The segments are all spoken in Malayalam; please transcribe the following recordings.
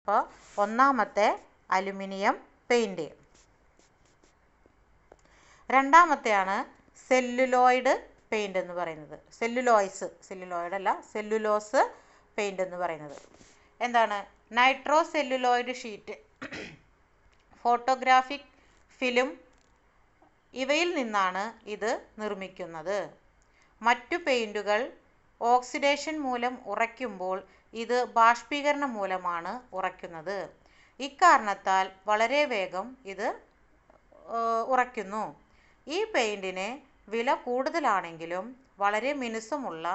അപ്പോൾ ഒന്നാമത്തെ അലുമിനിയം പെയിൻറ്. രണ്ടാമത്തെയാണ് സെല്ലുലോയിഡ് പെയിൻറ് എന്ന് പറയുന്നത്. സെല്ലുലോയിഡ് അല്ല, സെല്ലുലോസ് പെയിൻറ് എന്ന് പറയുന്നത്. എന്താണ്? Nitro celluloid sheet, photographic film ഇവയിൽ നിന്നാണ് ഇത് നിർമ്മിക്കുന്നത്. മറ്റു പെയിൻറ്റുകൾ ഓക്സിഡേഷൻ മൂലം ഉറയ്ക്കുമ്പോൾ ഇത് ബാഷ്പീകരണം മൂലമാണ് ഉറയ്ക്കുന്നത്. ഇക്കാരണത്താൽ വളരെ വേഗം ഇത് ഉറയ്ക്കുന്നു. ഈ പെയിൻറ്റിന് വില കൂടുതലാണെങ്കിലും വളരെ മിനുസമുള്ള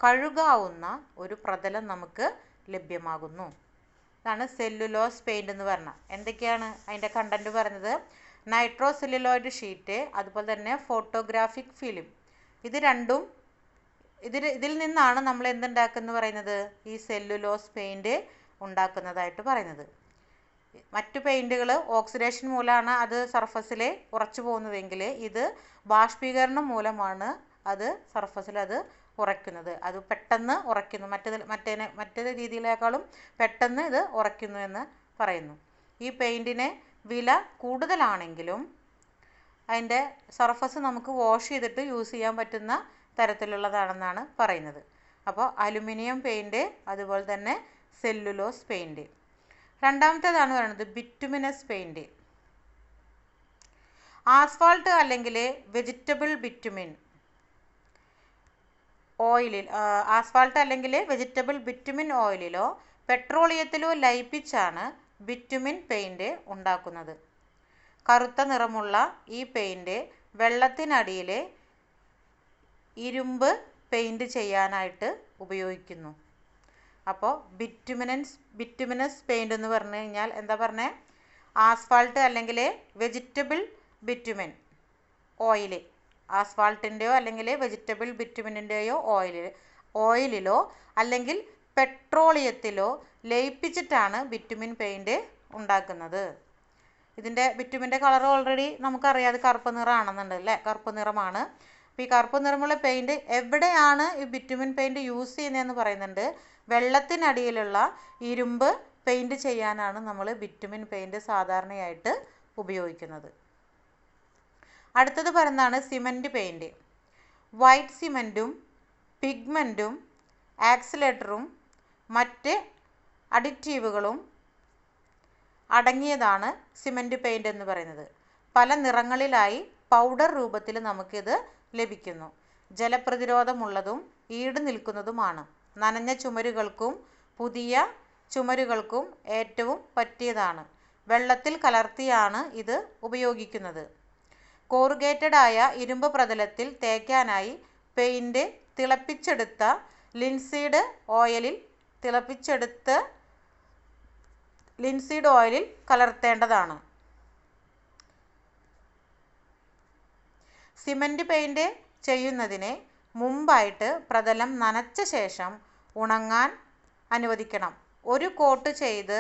കഴുകാവുന്ന ഒരു പ്രതലം നമുക്ക് ലഭ്യമാകുന്നു. ഇതാണ് സെല്ലുലോസ് പെയിൻറ് എന്ന് പറഞ്ഞാൽ. എന്തൊക്കെയാണ് അതിൻ്റെ കണ്ടൻറ്റ് പറയുന്നത്? നൈട്രോ സെല്ലുലോയിഡ് ഷീറ്റ്, അതുപോലെ തന്നെ ഫോട്ടോഗ്രാഫിക് ഫിലിം, ഇത് രണ്ടും ഇതിൽ നിന്നാണ് നമ്മൾ എന്തുണ്ടാക്കുന്നത് പറയുന്നത്? ഈ സെല്ലുലോസ് പെയിൻറ് ഉണ്ടാക്കുന്നതായിട്ട് പറയുന്നത്. മറ്റു പെയിൻറ്റുകൾ ഓക്സിഡേഷൻ മൂലമാണ് അത് സർഫസിൽ ഉറച്ചു പോകുന്നതെങ്കിൽ ഇത് ബാഷ്പീകരണം മൂലമാണ് അത് സർഫസിൽ അത് ഉറയ്ക്കുന്നത്. അത് പെട്ടെന്ന് ഉറയ്ക്കുന്നു, മറ്റേ രീതിയിലേക്കാളും പെട്ടെന്ന് ഇത് ഉറയ്ക്കുന്നു എന്ന് പറയുന്നു. ഈ പെയിൻറ്റിന് വില കൂടുതലാണെങ്കിലും അതിൻ്റെ സർഫസ് നമുക്ക് വാഷ് ചെയ്തിട്ട് യൂസ് ചെയ്യാൻ പറ്റുന്ന തരത്തിലുള്ളതാണെന്നാണ് പറയുന്നത്. അപ്പോൾ അലുമിനിയം പെയിൻറ്, അതുപോലെ തന്നെ സെല്ലുലോസ് പെയിൻറ്. രണ്ടാമത്തേതാണ് പറയുന്നത് ബിറ്റുമിനസ് പെയിൻറ്. ആസ്ഫാൾട്ട് അല്ലെങ്കിൽ വെജിറ്റബിൾ ബിറ്റുമിൻ ഓയിലിൽ വെജിറ്റബിൾ ബിറ്റുമിൻ ഓയിലിലോ പെട്രോളിയത്തിലോ ലയിപ്പിച്ചാണ് ബിറ്റുമിൻ പെയിൻറ് ഉണ്ടാക്കുന്നത്. കറുത്ത നിറമുള്ള ഈ പെയിൻറ് വെള്ളത്തിനടിയിൽ ഇരുമ്പ് പെയിൻറ് ചെയ്യാനായിട്ട് ഉപയോഗിക്കുന്നു. അപ്പോൾ ബിറ്റുമിനസ് പെയിൻറ് എന്ന് പറഞ്ഞു കഴിഞ്ഞാൽ എന്താ പറഞ്ഞേ? ആസ്ഫാൾട്ട് അല്ലെങ്കിൽ വെജിറ്റബിൾ ബിറ്റുമിൻ ഓയിൽ, ആസ്ഫാൾട്ടിൻ്റെയോ അല്ലെങ്കിൽ വെജിറ്റബിൾ ബിറ്റുമിൻ്റെയോ ഓയിലിലോ അല്ലെങ്കിൽ പെട്രോളിയത്തിലോ ലയിപ്പിച്ചിട്ടാണ് ബിറ്റുമിൻ പെയിൻറ് ഉണ്ടാക്കുന്നത്. ഇതിൻ്റെ ബിറ്റുമിൻ്റെ കളർ ഓൾറെഡി നമുക്കറിയാം, അത് കറുപ്പ് നിറമാണെന്നുണ്ട് അല്ലേ? കറുപ്പ് നിറമാണ്. അപ്പോൾ ഈ കറുപ്പ് നിറമുള്ള പെയിൻറ് എവിടെയാണ് ഈ ബിറ്റുമിൻ പെയിൻറ് യൂസ് ചെയ്യുന്നതെന്ന് പറയുന്നുണ്ട്. വെള്ളത്തിനടിയിലുള്ള ഇരുമ്പ് പെയിൻറ് ചെയ്യാനാണ് നമ്മൾ ബിറ്റുമിൻ പെയിൻറ് സാധാരണയായിട്ട് ഉപയോഗിക്കുന്നത്. അടുത്തത് പറയുന്നതാണ് സിമൻറ്റ് പെയിൻറ്. വൈറ്റ് സിമൻറ്റും പിഗ്മെൻറ്റും ആക്സിലേറ്ററും മറ്റ് അഡിറ്റീവുകളും അടങ്ങിയതാണ് സിമൻറ്റ് പെയിൻറ് എന്ന് പറയുന്നത്. പല നിറങ്ങളിലായി പൗഡർ രൂപത്തിൽ നമുക്കിത് ലഭിക്കുന്നു. ജലപ്രതിരോധമുള്ളതും ഈട് നിൽക്കുന്നതുമാണ്. നനഞ്ഞ ചുമരുകൾക്കും പുതിയ ചുമരുകൾക്കും ഏറ്റവും പറ്റിയതാണ്. വെള്ളത്തിൽ കലർത്തിയാണ് ഇത് ഉപയോഗിക്കുന്നത്. കോറുഗേറ്റഡ് ആയ ഇരുമ്പ് പ്രതലത്തിൽ തേക്കാനായി പെയിൻറ് തിളപ്പിച്ചെടുത്ത ലിൻസീഡ് ഓയിലിൽ കലർത്തേണ്ടതാണ്. സിമൻറ്റ് പെയിൻറ് ചെയ്യുന്നതിന് മുമ്പായിട്ട് പ്രതലം നനച്ച ശേഷം ഉണങ്ങാൻ അനുവദിക്കണം. ഒരു കോട്ട് ചെയ്ത്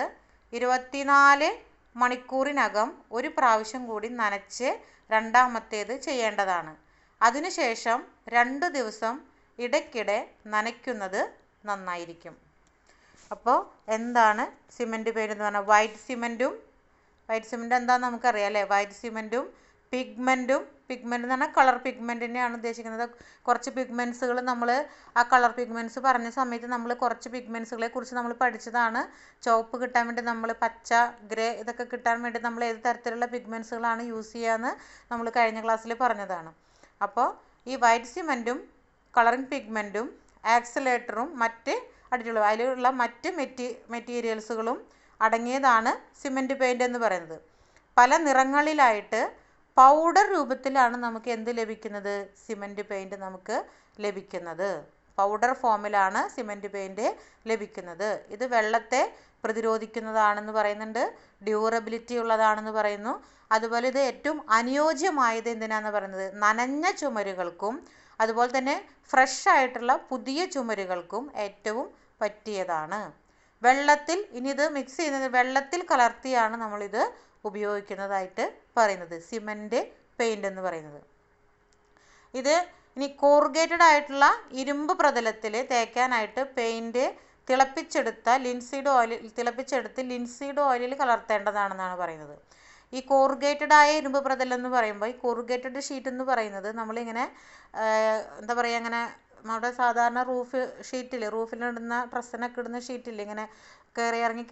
24 മണിക്കൂറിനകം ഒരു പ്രാവശ്യം കൂടി നനച്ച് രണ്ടാമത്തേത് ചെയ്യേണ്ടതാണ്. അതിനുശേഷം 2 ദിവസം ഇടയ്ക്കിടെ നനയ്ക്കുന്നത് നന്നായിരിക്കും. അപ്പോൾ എന്താണ് സിമൻറ്റ് പെയിൻറ് എന്ന് പറഞ്ഞാൽ? വൈറ്റ് സിമൻറ്റ് എന്താണെന്ന് നമുക്കറിയാം അല്ലേ? വൈറ്റ് സിമൻറ്റും പിഗ്മെൻറ്റ് എന്ന് പറഞ്ഞാൽ കളർ പിഗ്മെൻറ്റിനെയാണ് ഉദ്ദേശിക്കുന്നത്. കുറച്ച് പിഗ്മെൻറ്റ്സുകൾ നമ്മൾ ആ കളർ പിഗ്മെൻറ്റ്സ് പറഞ്ഞ സമയത്ത് നമ്മൾ കുറച്ച് പിഗ്മെൻറ്റ്സുകളെ കുറിച്ച് നമ്മൾ പഠിച്ചതാണ്. ചുവപ്പ് കിട്ടാൻ വേണ്ടി നമ്മൾ പച്ച, ഗ്രേ ഇതൊക്കെ കിട്ടാൻ വേണ്ടി നമ്മൾ ഏത് തരത്തിലുള്ള പിഗ്മെൻറ്റ്സുകളാണ് യൂസ് ചെയ്യാന്ന് നമ്മൾ കഴിഞ്ഞ ക്ലാസ്സിൽ പറഞ്ഞതാണ്. അപ്പോൾ ഈ വൈറ്റ് സിമൻറ്റും കളറിങ് പിഗ്മെൻറ്റും ആക്സിലേറ്ററും മറ്റ് അതിലുള്ള മറ്റ് മെറ്റീരിയൽസുകളും അടങ്ങിയതാണ് സിമൻറ്റ് പെയിൻറ് എന്ന് പറയുന്നത്. പല നിറങ്ങളിലായിട്ട് പൗഡർ രൂപത്തിലാണ് നമുക്ക് എന്ത് ലഭിക്കുന്നത്? സിമൻറ്റ് പെയിൻറ് നമുക്ക് ലഭിക്കുന്നത്. പൗഡർ ഫോമിലാണ് സിമൻറ്റ് പെയിൻറ് ലഭിക്കുന്നത്. ഇത് വെള്ളത്തെ പ്രതിരോധിക്കുന്നതാണെന്ന് പറയുന്നുണ്ട്, ഡ്യൂറബിലിറ്റി ഉള്ളതാണെന്ന് പറയുന്നു. അതുപോലെ ഇത് ഏറ്റവും അനുയോജ്യമായത് എന്തിനാണെന്ന് പറയുന്നത്? നനഞ്ഞ ചുമരുകൾക്കും അതുപോലെ തന്നെ ഫ്രഷ് ആയിട്ടുള്ള പുതിയ ചുമരുകൾക്കും ഏറ്റവും പറ്റിയതാണ്. ഇത് മിക്സ് ചെയ്യുന്നത് വെള്ളത്തിൽ കലർത്തിയാണ് നമ്മളിത് ഉപയോഗിക്കുന്നതായിട്ട് പറയുന്നത്, സിമൻറ്റ് പെയിൻറ് എന്ന് പറയുന്നത്. ഇത് ഇനി കോറുഗേറ്റഡ് ആയിട്ടുള്ള ഇരുമ്പ് പ്രതലത്തിൽ തേക്കാനായിട്ട് പെയിൻറ് തിളപ്പിച്ചെടുത്ത് ലിൻസീഡ് ഓയിലിൽ കലർത്തേണ്ടതാണെന്നാണ് പറയുന്നത്. ഈ കോറുഗേറ്റഡ് ആയ ഇരുമ്പ് പ്രതലം എന്ന് പറയുമ്പോൾ ഈ കോറുഗേറ്റഡ് ഷീറ്റ് എന്ന് പറയുന്നത് നമ്മളിങ്ങനെ എന്താ പറയുക, ഇങ്ങനെ നമ്മുടെ സാധാരണ റൂഫിലിടുന്ന ഡ്രസ്സിനൊക്കെ ഇടുന്ന ഷീറ്റില്ലേ, ഇങ്ങനെ കയറി ഇറങ്ങി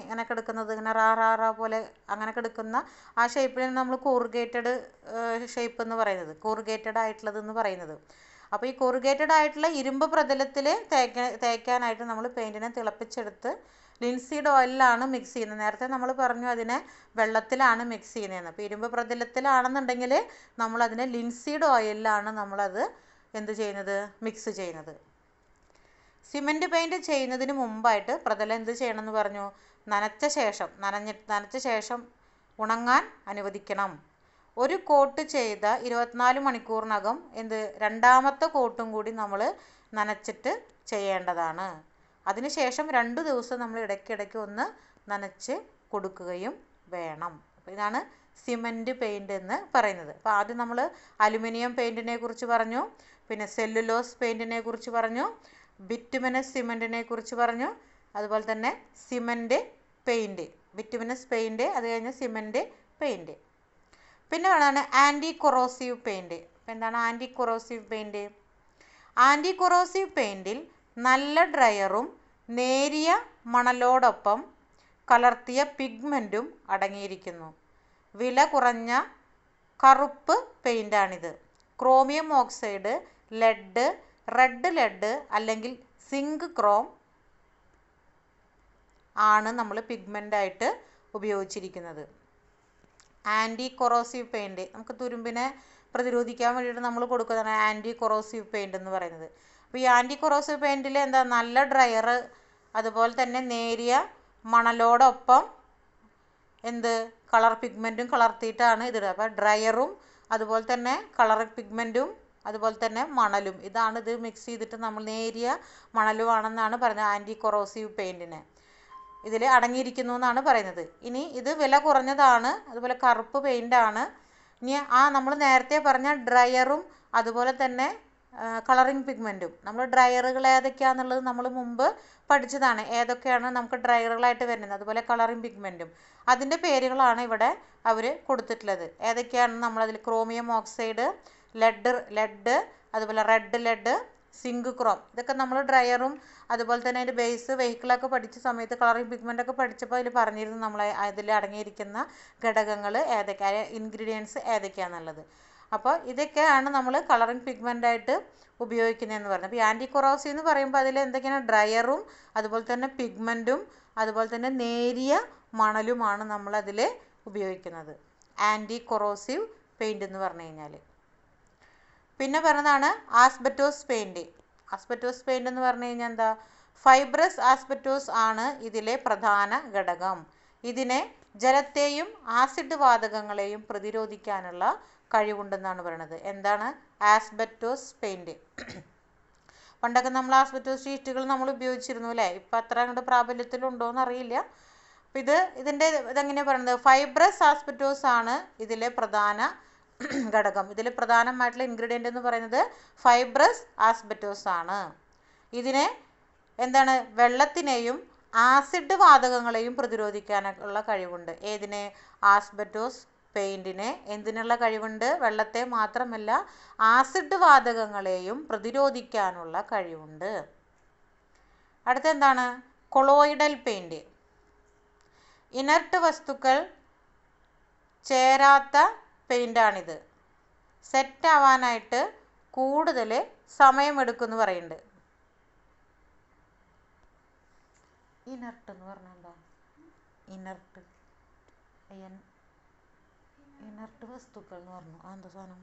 ഇങ്ങനെ കിടക്കുന്നത്, ഇങ്ങനെ റാ പോലെ അങ്ങനെ കിടക്കുന്ന ആ ഷേപ്പിലാണ് നമ്മൾ കോറുഗേറ്റഡ് ഷേപ്പ് എന്ന് പറയുന്നത്, കോറുഗേറ്റഡ് ആയിട്ടുള്ളത് എന്ന് പറയുന്നത്. അപ്പോൾ ഈ കോറുഗേറ്റഡ് ആയിട്ടുള്ള ഇരുമ്പ് പ്രതലത്തിൽ തേക്കാനായിട്ട് നമ്മൾ പെയിൻറ്റിനെ തിളപ്പിച്ചെടുത്ത് ലിൻസീഡ് ഓയിലാണ് മിക്സ് ചെയ്യുന്നത്. നേരത്തെ നമ്മൾ പറഞ്ഞു അതിനെ വെള്ളത്തിലാണ് മിക്സ് ചെയ്യുന്നതെന്ന്. അപ്പോൾ ഇരുമ്പ് പ്രതലത്തിലാണെന്നുണ്ടെങ്കിൽ നമ്മളതിനെ ലിൻസീഡ് ഓയിലാണ് നമ്മളത് മിക്സ് ചെയ്യുന്നത്. സിമൻറ്റ് പെയിൻറ്റ് ചെയ്യുന്നതിന് മുമ്പായിട്ട് പ്രതലം എന്ത് ചെയ്യണമെന്ന് പറഞ്ഞു? നനച്ച ശേഷം ഉണങ്ങാൻ അനുവദിക്കണം. ഒരു കോട്ട് ചെയ്ത 24 മണിക്കൂറിനകം രണ്ടാമത്തെ കോട്ടും കൂടി നമ്മൾ നനച്ചിട്ട് ചെയ്യേണ്ടതാണ്. അതിനുശേഷം 2 ദിവസം നമ്മൾ ഇടയ്ക്കിടയ്ക്ക് ഒന്ന് നനച്ച് കൊടുക്കുകയും വേണം. അപ്പോൾ ഇതാണ് സിമൻറ്റ് പെയിൻറ്റ് എന്ന് പറയുന്നത്. അപ്പോൾ ആദ്യം നമ്മൾ അലുമിനിയം പെയിൻറ്റിനെ കുറിച്ച് പറഞ്ഞു, പിന്നെ സെല്ലുലോസ് പെയിൻറ്റിനെ കുറിച്ച് പറഞ്ഞു, ബിറ്റുമിനസ് സിമൻറ്റിനെ കുറിച്ച് പറഞ്ഞു, അതുപോലെ തന്നെ സിമൻറ്റ് പെയിൻറ്റ്, ബിറ്റുമിനസ് പെയിൻറ്റ്, അത് കഴിഞ്ഞ് സിമൻറ്റ് പെയിൻറ്റ്. പിന്നെ വേണമെന്ന് ആൻറ്റി കൊറോസീവ് പെയിൻറ്റ്. അപ്പോൾ എന്താണ് anti corrosive paint? Anti corrosive പെയിൻറ്റിൽ നല്ല ഡ്രയറും നേരിയ മണലോടൊപ്പം കലർത്തിയ പിഗ്മെൻറ്റും അടങ്ങിയിരിക്കുന്നു. വില കുറഞ്ഞ കറുപ്പ് പെയിൻ്റാണിത്. Chromium oxide, lead, red lead അല്ലെങ്കിൽ സിങ്ക് ക്രോം ആണ് നമ്മൾ പിഗ്മെൻ്റായിട്ട് ഉപയോഗിച്ചിരിക്കുന്നത്. ആൻറ്റി കൊറോസീവ് പെയിൻറ്റ് നമുക്ക് തുരുമ്പിനെ പ്രതിരോധിക്കാൻ വേണ്ടിയിട്ട് നമ്മൾ കൊടുക്കുന്നതാണ് ആൻറ്റി കൊറോസീവ് പെയിൻറ്റ് എന്ന് പറയുന്നത്. അപ്പോൾ ഈ ആൻറ്റി കൊറോസീവ് പെയിൻറ്റിൽ നല്ല ഡ്രയർ, അതുപോലെ തന്നെ നേരിയ മണലോടൊപ്പം കളർ പിഗ്മെൻറ്റും കലർത്തിയിട്ടാണ് ഇതിടുക. അപ്പോൾ ഡ്രയറും അതുപോലെ തന്നെ കളർ പിഗ്മെൻറ്റും അതുപോലെ തന്നെ മണലും, ഇത് മിക്സ് ചെയ്തിട്ട് നമ്മൾ നേരിയ മണലുമാണെന്നാണ് പറയുന്നത് ആൻറ്റി കൊറോസീവ് പെയിൻറ്റിന് ഇതിൽ അടങ്ങിയിരിക്കുന്നു എന്നാണ് പറയുന്നത്. ഇനി ഇത് വില കുറഞ്ഞതാണ്, അതുപോലെ കറുപ്പ് പെയിൻ്റാണ്. ഇനി നമ്മൾ നേരത്തെ പറഞ്ഞ ഡ്രയറും അതുപോലെ തന്നെ കളറിങ് പിഗ്മെൻറ്റും, നമ്മൾ ഡ്രയറുകൾ ഏതൊക്കെയാണെന്നുള്ളത് നമ്മൾ മുമ്പ് പഠിച്ചതാണ്, ഏതൊക്കെയാണ് നമുക്ക് ഡ്രയറുകളായിട്ട് വരുന്നത്, അതുപോലെ കളറിങ് പിഗ്മെൻറ്റും അതിൻ്റെ പേരുകളാണ് ഇവിടെ അവർ കൊടുത്തിട്ടുള്ളത്. ഏതൊക്കെയാണെന്ന് നമ്മളതിൽ ക്രോമിയം ഓക്സൈഡ്, ലെഡ്, അതുപോലെ റെഡ് ലെഡ്, സിങ്ക് ക്രോം, ഇതൊക്കെ നമ്മൾ ഡ്രയറും അതുപോലെ തന്നെ അതിൻ്റെ ബേസ് വെഹിക്കിളൊക്കെ പഠിച്ച സമയത്ത് കളറിങ് പിഗ്മെൻ്റൊക്കെ പഠിച്ചപ്പോൾ അതിൽ പറഞ്ഞിരുന്നു നമ്മൾ അതിൽ അടങ്ങിയിരിക്കുന്ന ഘടകങ്ങൾ ഇൻഗ്രീഡിയൻസ് ഏതൊക്കെയാണെന്നുള്ളത്. അപ്പോൾ ഇതൊക്കെയാണ് നമ്മൾ കളറിങ് പിഗ്മെൻ്റായിട്ട് ഉപയോഗിക്കുന്നതെന്ന് പറയുന്നത്. അപ്പോൾ ആൻറ്റി കൊറോസീവ് എന്ന് പറയുമ്പോൾ അതിൽ എന്തൊക്കെയാണ് ഡ്രയറും അതുപോലെ തന്നെ പിഗ്മെൻറ്റും അതുപോലെ തന്നെ നേരിയ മണലുമാണ് നമ്മളതിൽ ഉപയോഗിക്കുന്നത് ആൻറ്റി കൊറോസീവ് പെയിൻറ്റ് എന്ന് പറഞ്ഞു കഴിഞ്ഞാൽ. പിന്നെ പറഞ്ഞതാണ് ആസ്ബറ്റോസ് പെയിൻറ്റ്. ആസ്ബറ്റോസ് പെയിൻറ്റ് എന്ന് പറഞ്ഞു കഴിഞ്ഞാൽ എന്താ? ഫൈബ്രസ് ആസ്ബറ്റോസ് ആണ് ഇതിലെ പ്രധാന ഘടകം. ഇതിനെ ജലത്തെയും ആസിഡ് വാതകങ്ങളെയും പ്രതിരോധിക്കാനുള്ള കഴിവുണ്ടെന്നാണ് പറയുന്നത്. എന്താണ് ആസ്ബറ്റോസ് പെയിൻറ്റ്? പണ്ടൊക്കെ നമ്മൾ ആസ്ബറ്റോസ് ഷീറ്റുകൾ നമ്മൾ ഉപയോഗിച്ചിരുന്നു അല്ലേ? ഇപ്പം അത്ര അങ്ങോട്ട് പ്രാബല്യത്തിലുണ്ടോ എന്നറിയില്ല. അപ്പം ഇതെങ്ങനെയാണ് പറയുന്നത്? ഫൈബ്രസ് ആസ്ബറ്റോസ് ആണ് ഇതിലെ പ്രധാന ഘടകം. ഇതിൽ പ്രധാനമായിട്ടുള്ള ഇൻഗ്രീഡിയൻ്റ് എന്ന് പറയുന്നത് ഫൈബ്രസ് ആസ്ബറ്റോസ് ആണ്. ഇതിനെ വെള്ളത്തിനെയും ആസിഡ് വാതകങ്ങളെയും പ്രതിരോധിക്കാനുള്ള കഴിവുണ്ട്. ഏതിനെ? ആസ്ബറ്റോസ് പെയിൻറ്റിനെ എന്തിനുള്ള കഴിവുണ്ട്? വെള്ളത്തെ മാത്രമല്ല ആസിഡ് വാതകങ്ങളെയും പ്രതിരോധിക്കാനുള്ള കഴിവുണ്ട്. അടുത്തെന്താണ്? Colloidal paint. ഇനർട്ട് വസ്തുക്കൾ ചേരാത്ത പെയിൻ്റാണിത്. സെറ്റ് ആവാനായിട്ട് കൂടുതൽ സമയമെടുക്കുമെന്ന് പറയുന്നുണ്ട്. ഇനർട്ട് എന്ന് പറഞ്ഞാൽ എന്താ? ഇനർട്ട് വസ്തുക്കൾ എന്ന് പറഞ്ഞു. അതെന്താ സാധനം?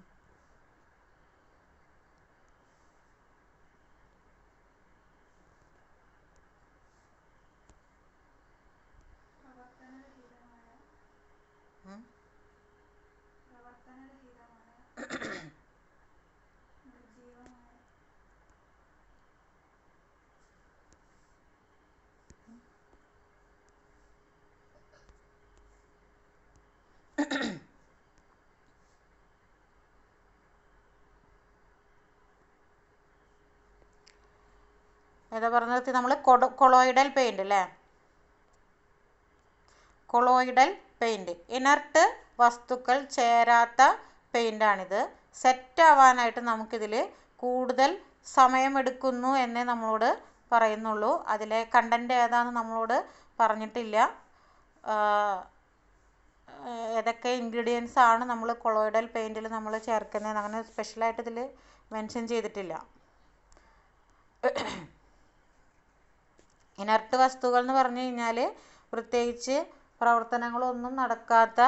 ഏതാ പറഞ്ഞത് നമ്മൾ കൊളോയിഡൽ പെയിൻറ് അല്ലേ, കൊളോയിഡൽ പെയിൻറ്. ഇനർട്ട് വസ്തുക്കൾ ചേരാത്ത പെയിൻ്റാണിത്. സെറ്റ് ആവാനായിട്ട് നമുക്കിതിൽ കൂടുതൽ സമയമെടുക്കുന്നു എന്നേ നമ്മളോട് പറയുന്നുള്ളൂ. അതിലെ കണ്ടൻറ്റ് ഏതാണെന്ന് നമ്മളോട് പറഞ്ഞിട്ടില്ല. ഏതൊക്കെ ഇൻഗ്രീഡിയൻസ് ആണ് നമ്മൾ കൊളോയിഡൽ പെയിൻറ്റിൽ നമ്മൾ ചേർക്കുന്നത് അങ്ങനെ സ്പെഷ്യലായിട്ട് ഇതിൽ മെൻഷൻ ചെയ്തിട്ടില്ല. ഇനർട്ട് വസ്തുക്കൾ എന്ന് പറഞ്ഞു കഴിഞ്ഞാൽ പ്രത്യേകിച്ച് പ്രവർത്തനങ്ങളൊന്നും നടക്കാത്ത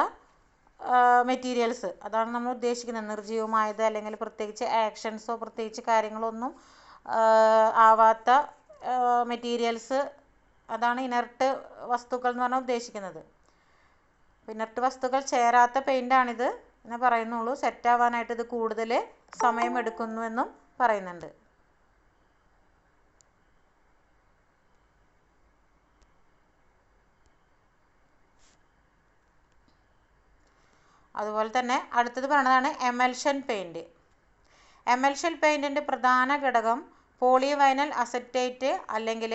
മെറ്റീരിയൽസ്, അതാണ് നമ്മൾ ഉദ്ദേശിക്കുന്നത്. നിർജ്ജീവമായത് അല്ലെങ്കിൽ പ്രത്യേകിച്ച് ആക്ഷൻസോ പ്രത്യേകിച്ച് കാര്യങ്ങളൊന്നും ആവാത്ത മെറ്റീരിയൽസ്, അതാണ് ഇനർട്ട് വസ്തുക്കൾ എന്ന് പറഞ്ഞാൽ ഉദ്ദേശിക്കുന്നത്. ഇനർട്ട് വസ്തുക്കൾ ചേരാത്ത പെയിൻ്റാണിത് എന്ന് പറയുന്നുള്ളൂ. സെറ്റാവാനായിട്ട് ഇത് കൂടുതൽ സമയമെടുക്കുന്നുവെന്നും പറയുന്നുണ്ട്. അതുപോലെ തന്നെ അടുത്തത് പറയുന്നതാണ് എമൽഷൻ പെയിൻറ്. എമൽഷൻ പെയിൻറ്റിൻ്റെ പ്രധാന ഘടകം പോളിവൈനൽ അസറ്റേറ്റ് അല്ലെങ്കിൽ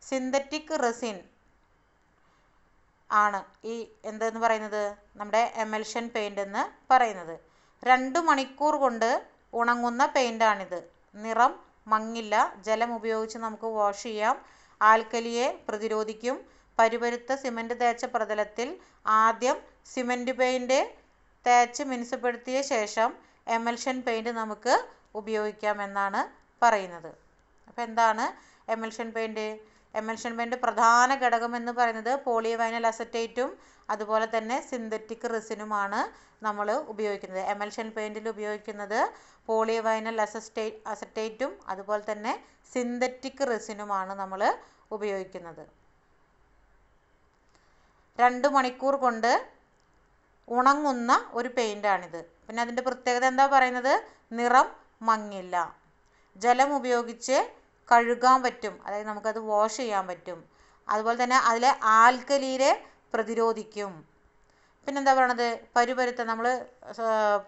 സിന്തറ്റിക് റെസിൻ ആണ്. ഈ എന്തെന്ന് പറയുന്നത് നമ്മുടെ എമൽഷൻ പെയിൻ്റ് എന്ന് പറയുന്നത്. 2 മണിക്കൂർ കൊണ്ട് ഉണങ്ങുന്ന പെയിൻ്റാണിത്. നിറം മങ്ങില്ല. ജലം ഉപയോഗിച്ച് നമുക്ക് വാഷ് ചെയ്യാം. ആൽക്കലിയെ പ്രതിരോധിക്കും. പരുപരുത്ത സിമൻറ്റ് തേച്ച പ്രതലത്തിൽ ആദ്യം സിമൻറ്റ് പെയിൻറ് തേച്ച് മിനുസപ്പെടുത്തിയ ശേഷം എമൽഷൻ പെയിൻറ് നമുക്ക് ഉപയോഗിക്കാമെന്നാണ് പറയുന്നത്. അപ്പോൾ എന്താണ് എമൽഷൻ പെയിൻറ്? എമൽഷൻ പെയിൻറ് പ്രധാന ഘടകം എന്ന് പറയുന്നത് പോളിവൈനൽ അസറ്റേറ്റും അതുപോലെ തന്നെ സിന്തറ്റിക് റെസിനുമാണ് നമ്മൾ ഉപയോഗിക്കുന്നത്. എമൽഷൻ പെയിൻറ്റിൽ ഉപയോഗിക്കുന്നത് പോളിവൈനൽ അസറ്റേറ്റും അതുപോലെ തന്നെ സിന്തറ്റിക് റെസിനുമാണ് നമ്മൾ ഉപയോഗിക്കുന്നത്. 2 മണിക്കൂർ കൊണ്ട് ഉണങ്ങുന്ന ഒരു പെയിൻ്റാണിത്. പിന്നെ അതിൻ്റെ പ്രത്യേകത എന്താ പറയുന്നത്? നിറം മങ്ങില്ല. ജലം ഉപയോഗിച്ച് കഴുകാൻ പറ്റും, അതായത് നമുക്കത് വാഷ് ചെയ്യാൻ പറ്റും. അതുപോലെ തന്നെ അതിലെ ആൽക്കലിയെ പ്രതിരോധിക്കും. പിന്നെന്താ പറയണത്? പരുപരുത്ത നമ്മൾ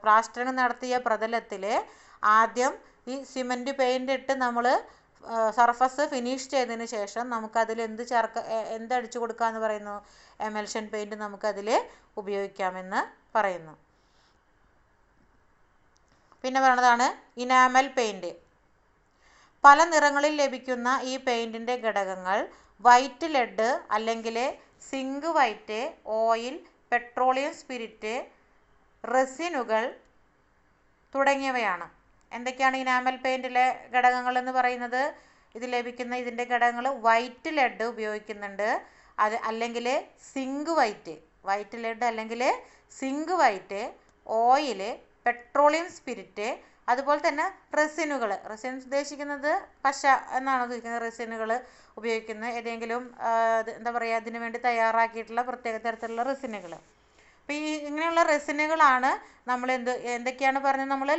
പ്ലാസ്റ്ററിങ് നടത്തിയ പ്രതലത്തിൽ ആദ്യം ഈ സിമൻറ്റ് പെയിൻ്റ് ഇട്ട് നമ്മൾ സർഫസ് ഫിനിഷ് ചെയ്തതിന് ശേഷം നമുക്കതിൽ എന്തടിച്ചു കൊടുക്കാമെന്ന് പറയുന്നു? എമൽഷൻ പെയിൻറ് നമുക്കതിൽ ഉപയോഗിക്കാമെന്ന് പറയുന്നു. പിന്നെ പറയുന്നതാണ് ഇനാമൽ പെയിൻറ്. പല നിറങ്ങളിൽ ലഭിക്കുന്ന ഈ പെയിൻറ്റിൻ്റെ ഘടകങ്ങൾ വൈറ്റ് ലെഡ് അല്ലെങ്കിൽ zinc white, oil, petroleum spirit, റെസിനുകൾ തുടങ്ങിയവയാണ്. എന്തൊക്കെയാണ് ഇനാമൽ പെയിൻറ്റിലെ ഘടകങ്ങൾ എന്ന് പറയുന്നത്? ഇത് ലഭിക്കുന്ന ഇതിൻ്റെ ഘടകങ്ങൾ വൈറ്റ് ലെഡ് ഉപയോഗിക്കുന്നുണ്ട്, അത് അല്ലെങ്കിൽ സിങ്ക് വൈറ്റ്, വൈറ്റ് ലെഡ് അല്ലെങ്കിൽ zinc white, oil, petroleum spirit, അതുപോലെ തന്നെ റെസിനുകൾ. റെസിൻ ഉദ്ദേശിക്കുന്നത് പശ എന്നാണ് ഉദ്ദേശിക്കുന്നത്. റെസിനുകൾ ഉപയോഗിക്കുന്നത് ഏതെങ്കിലും എന്താ പറയുക, അതിനു വേണ്ടി തയ്യാറാക്കിയിട്ടുള്ള പ്രത്യേക തരത്തിലുള്ള റെസിനുകൾ. അപ്പോൾ ഈ ഇങ്ങനെയുള്ള റെസിനുകളാണ് നമ്മൾ എന്തൊക്കെയാണ് പറഞ്ഞത്? നമ്മൾ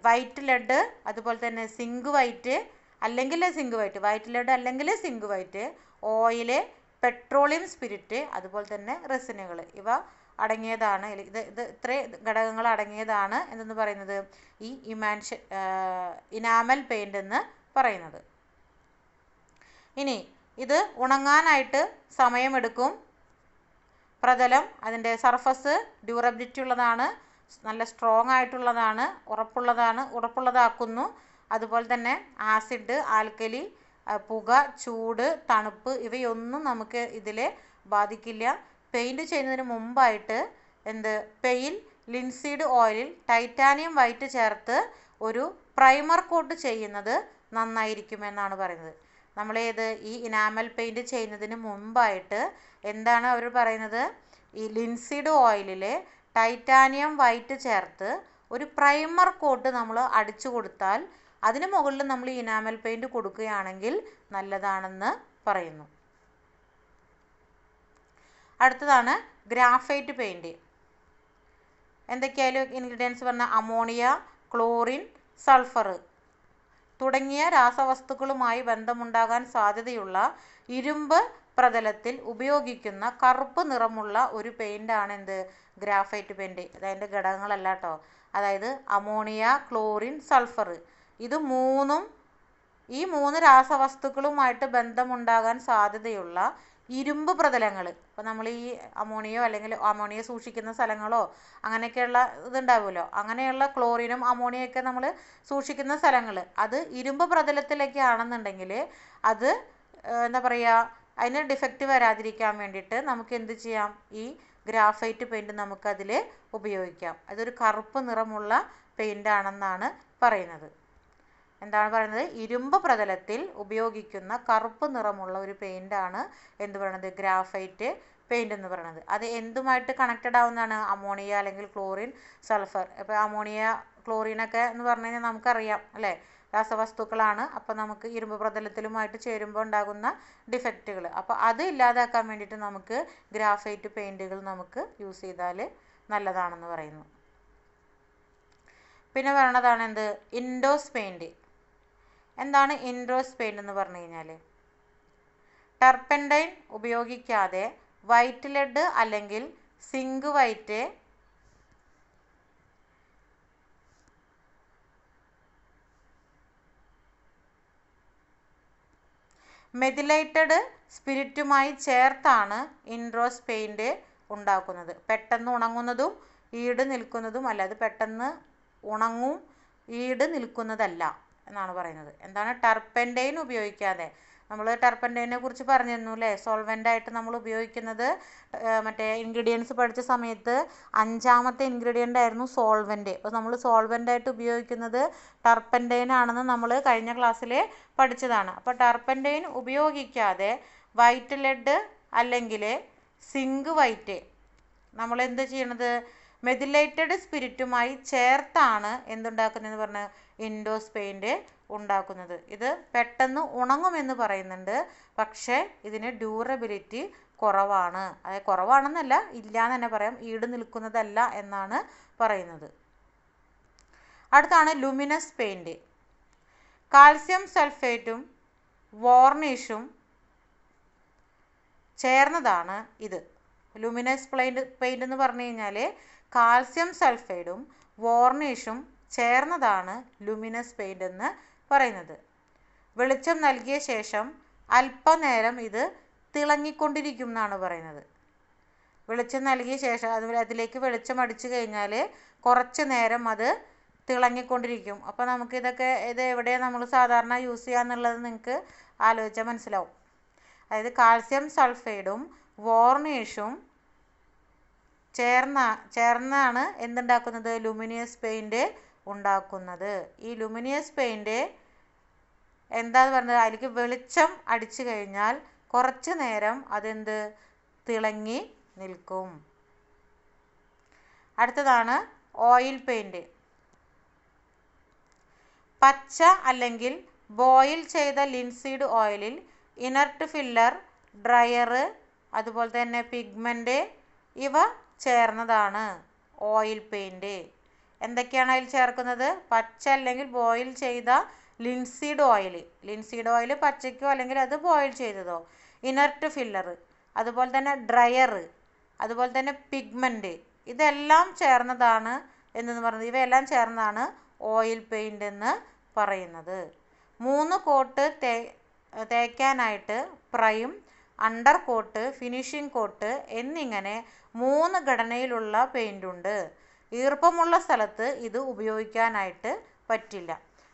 വൈറ്റ് ലെഡ്, അതുപോലെ തന്നെ സിങ്ക് വൈറ്റ് അല്ലെങ്കിൽ സിങ്ക് വൈറ്റ്, വൈറ്റ് ലെഡ് അല്ലെങ്കിൽ zinc white, oil, petroleum spirit, അതുപോലെ തന്നെ റെസിനുകൾ, ഇവ അടങ്ങിയതാണ്. ഇത്രയും ഘടകങ്ങൾ അടങ്ങിയതാണ് എന്തെന്ന് പറയുന്നത്? ഈ ഇനാമൽ പെയിൻ്റ് എന്ന് പറയുന്നത്. ഇനി ഇത് ഉണങ്ങാനായിട്ട് സമയമെടുക്കും. പ്രതലം അതിൻ്റെ സർഫസ് ഡ്യൂറബിലിറ്റി ഉള്ളതാണ്, നല്ല സ്ട്രോങ് ആയിട്ടുള്ളതാണ്, ഉറപ്പുള്ളതാക്കുന്നു. അതുപോലെ തന്നെ ആസിഡ്, ആൽക്കലി, പുക, ചൂട്, തണുപ്പ് ഇവയൊന്നും നമുക്ക് ഇതിൽ ബാധിക്കില്ല. പെയിൻറ് ചെയ്യുന്നതിന് മുമ്പായിട്ട് പെയിൽ ലിൻസീഡ് ഓയിലിൽ ടൈറ്റാനിയം വൈറ്റ് ചേർത്ത് ഒരു പ്രൈമർ കോട്ട് ചെയ്യുന്നത് നന്നായിരിക്കുമെന്നാണ് പറയുന്നത്. ഈ ഇനാമൽ പെയിൻറ് ചെയ്യുന്നതിന് മുമ്പായിട്ട് എന്താണ് അവർ പറയുന്നത്? ഈ ലിൻസീഡ് ഓയിലിൽ ടൈറ്റാനിയം വൈറ്റ് ചേർത്ത് ഒരു പ്രൈമർ കോട്ട് നമ്മൾ അടിച്ചു കൊടുത്താൽ അതിന് മുകളിൽ നമ്മൾ ഇനാമൽ പെയിൻറ് കൊടുക്കുകയാണെങ്കിൽ നല്ലതാണെന്ന് പറയുന്നു. അടുത്തതാണ് ഗ്രാഫൈറ്റ് പെയിൻറ്. എന്തൊക്കെയായാലും ഇൻഗ്രീഡിയൻസ് പറഞ്ഞാൽ അമോണിയ, ക്ലോറിൻ, സൾഫർ തുടങ്ങിയ രാസവസ്തുക്കളുമായി ബന്ധമുണ്ടാകാൻ സാധ്യതയുള്ള ഇരുമ്പ് പ്രതലത്തിൽ ഉപയോഗിക്കുന്ന കറുപ്പ് നിറമുള്ള ഒരു പെയിൻ്റാണ് ഗ്രാഫൈറ്റ് പെയിൻറ്. അതിൻ്റെ ഘടകങ്ങളല്ല കേട്ടോ. അതായത് അമോണിയ, ക്ലോറിൻ, സൾഫർ ഇത് മൂന്നും ഈ 3 രാസവസ്തുക്കളുമായിട്ട് ബന്ധമുണ്ടാകാൻ സാധ്യതയുള്ള ഇരുമ്പ് പ്രതലങ്ങൾ, ഇപ്പോൾ നമ്മൾ ഈ അമോണിയോ അല്ലെങ്കിൽ അമോണിയ സൂക്ഷിക്കുന്ന സ്ഥലങ്ങളോ അങ്ങനെയൊക്കെയുള്ള ഇതുണ്ടാവുമല്ലോ, അങ്ങനെയുള്ള ക്ലോറിനും അമോണിയൊക്കെ നമ്മൾ സൂക്ഷിക്കുന്ന സ്ഥലങ്ങൾ അത് ഇരുമ്പ് പ്രതലത്തിലൊക്കെ ആണെന്നുണ്ടെങ്കിൽ അത് എന്താ പറയുക, അതിന് ഡിഫക്റ്റ് വരാതിരിക്കാൻ വേണ്ടിയിട്ട് നമുക്ക് എന്ത് ചെയ്യാം, ഈ ഗ്രാഫൈറ്റ് പെയിൻറ്റ് നമുക്കതിൽ ഉപയോഗിക്കാം. അതൊരു കറുപ്പ് നിറമുള്ള പെയിൻ്റ് ആണെന്നാണ് പറയുന്നത്. എന്താണ് പറയുന്നത്, ഇരുമ്പ് പ്രതലത്തിൽ ഉപയോഗിക്കുന്ന കറുപ്പ് നിറമുള്ള ഒരു പെയിൻ്റാണ് എന്ത് പറയുന്നത്, ഗ്രാഫൈറ്റ് പെയിൻ്റ് എന്ന് പറയുന്നത്. അത് എന്തുമായിട്ട് കണക്റ്റഡ് ആവുന്നതാണ്, അമോണിയ അല്ലെങ്കിൽ ക്ലോറിൻ, സൾഫർ. ഇപ്പോൾ അമോണിയ ക്ലോറിനൊക്കെ എന്ന് പറഞ്ഞു കഴിഞ്ഞാൽ നമുക്കറിയാം അല്ലേ, രാസവസ്തുക്കളാണ്. അപ്പോൾ നമുക്ക് ഇരുമ്പ് പ്രതലത്തിലുമായിട്ട് ചേരുമ്പോൾ ഉണ്ടാകുന്ന ഡിഫക്റ്റുകൾ, അപ്പോൾ അത് ഇല്ലാതാക്കാൻ വേണ്ടിയിട്ട് നമുക്ക് ഗ്രാഫൈറ്റ് പെയിൻറ്റുകൾ നമുക്ക് യൂസ് ചെയ്താൽ നല്ലതാണെന്ന് പറയുന്നു. പിന്നെ പറയണതാണ് എന്ത്, ഇൻഡോസ് പെയിൻറ്റ്. എന്താണ് ഇൻഡോസ് പെയിൻറ്റ് എന്ന് പറഞ്ഞു കഴിഞ്ഞാൽ, ടർപ്പൻറ്റൈൻ ഉപയോഗിക്കാതെ വൈറ്റ് ലെഡ് അല്ലെങ്കിൽ സിങ്ക് വൈറ്റ്, മെഥിലൈറ്റഡ് സ്പിരിറ്റുമായി ചേർത്താണ് ഇൻഡോസ് പെയിൻറ്റ് ഉണ്ടാക്കുന്നത്. പെട്ടെന്ന് ഉണങ്ങുന്നതും ഈട് നിൽക്കുന്നതും അല്ല, അത് പെട്ടെന്ന് ഉണങ്ങും ഈട് നിൽക്കുന്നതല്ല എന്നാണ് പറയുന്നത്. എന്താണ്, ടർപ്പൻറ്റൈൻ ഉപയോഗിക്കാതെ. നമ്മൾ ടർപ്പൻറ്റൈനെ കുറിച്ച് പറഞ്ഞിരുന്നു അല്ലേ, സോൾവെൻ്റായിട്ട് നമ്മൾ ഉപയോഗിക്കുന്നത് മറ്റേ ഇൻഗ്രീഡിയൻസ് പഠിച്ച സമയത്ത് 5ാമത്തെ ഇൻഗ്രീഡിയൻ്റ് ആയിരുന്നു സോൾവെൻ്റ്. അപ്പോൾ നമ്മൾ സോൾവെൻ്റായിട്ട് ഉപയോഗിക്കുന്നത് ടർപ്പൻറ്റൈൻ ആണെന്ന് നമ്മൾ കഴിഞ്ഞ ക്ലാസ്സിൽ പഠിച്ചതാണ്. അപ്പോൾ ടർപ്പൻറ്റൈൻ ഉപയോഗിക്കാതെ വൈറ്റ് ലെഡ് അല്ലെങ്കിൽ സിങ്ക് വൈറ്റ് നമ്മൾ എന്ത് ചെയ്യണത്, മെഥിലൈറ്റഡ് സ്പിരിറ്റുമായി ചേർത്താണ് എന്തുണ്ടാക്കുന്നതെന്ന് പറഞ്ഞ് ഇൻഡോസ് പെയിൻറ്റ് ഉണ്ടാക്കുന്നത്. ഇത് പെട്ടെന്ന് ഉണങ്ങുമെന്ന് പറയുന്നുണ്ട്, പക്ഷേ ഇതിന് ഡ്യൂറബിലിറ്റി കുറവാണ്. അതായത് കുറവാണെന്നല്ല, ഇല്ല എന്ന് തന്നെ പറയാം, ഈട് നിൽക്കുന്നതല്ല എന്നാണ് പറയുന്നത്. അടുത്താണ് ലുമിനസ് പെയിൻറ്റ്. കാൽസ്യം സൾഫേറ്റും വാർണിഷും ചേർന്നതാണ് ഇത്. ലുമിനസ് പെയിൻറ്റ് എന്ന് പറഞ്ഞു കഴിഞ്ഞാൽ കാൽസ്യം സൾഫൈഡും വാർണിഷും ചേർന്നതാണ് ലുമിനസ് പെയിൻറ്റ് എന്ന് പറയുന്നത്. വെളിച്ചം നൽകിയ ശേഷം അല്പനേരം ഇത് തിളങ്ങിക്കൊണ്ടിരിക്കും എന്നാണ് പറയുന്നത്. വെളിച്ചം നൽകിയ ശേഷം അതിലേക്ക് വെളിച്ചം അടിച്ചു കഴിഞ്ഞാൽ കുറച്ച് നേരം അത് തിളങ്ങിക്കൊണ്ടിരിക്കും. അപ്പോൾ നമുക്കിതൊക്കെ ഇത് എവിടെയാണ് നമ്മൾ സാധാരണ യൂസ് ചെയ്യുക എന്നുള്ളത് നിങ്ങൾക്ക് ആലോചിച്ചാൽ മനസ്സിലാവും. അതായത് കാൽസ്യം സൾഫൈഡും വാർണിഷും ചേർന്നാണ് എന്തുണ്ടാക്കുന്നത്, ലുമിനിയസ് പെയിൻറ്റ് ഉണ്ടാക്കുന്നത്. ഈ ലുമിനിയസ് പെയിൻറ്റ് എന്താന്ന് പറഞ്ഞത്, അതിലേക്ക് വെളിച്ചം അടിച്ചു കഴിഞ്ഞാൽ കുറച്ച് നേരം അതെന്ത് തിളങ്ങി നിൽക്കും. അടുത്തതാണ് ഓയിൽ പെയിൻറ്റ്. പച്ച അല്ലെങ്കിൽ ബോയിൽ ചെയ്ത ലിൻസീഡ് ഓയിലിൽ ഇനർട്ട് ഫില്ലർ, ഡ്രയർ, അതുപോലെ തന്നെ പിഗ്മെൻറ്റ് ഇവ ചേർന്നതാണ് ഓയിൽ പെയിൻറ്റ്. എന്തൊക്കെയാണ് അതിൽ ചേർക്കുന്നത്, പച്ച അല്ലെങ്കിൽ ബോയിൽ ചെയ്ത ലിൻസീഡ് ഓയിൽ പച്ചയ്ക്കോ അല്ലെങ്കിൽ അത് ബോയിൽ ചെയ്തതോ, ഇനർട്ട് ഫില്ലർ, അതുപോലെ തന്നെ ഡ്രയർ, അതുപോലെ തന്നെ പിഗ്മെൻറ്റ്, ഇതെല്ലാം ചേർന്നതാണ് എന്നു പറയുന്നത്. ഇവയെല്ലാം ചേർന്നതാണ് ഓയിൽ പെയിൻ്റ് എന്ന് പറയുന്നത്. 3 കോട്ട് തേക്കാനായിട്ട് prime, under coat, finishing coat എന്നിങ്ങനെ 3 ഘടനയിലുള്ള പെയിൻ്റുണ്ട്. ഈർപ്പമുള്ള സ്ഥലത്ത് ഇത് ഉപയോഗിക്കാനായിട്ട് പറ്റില്ല.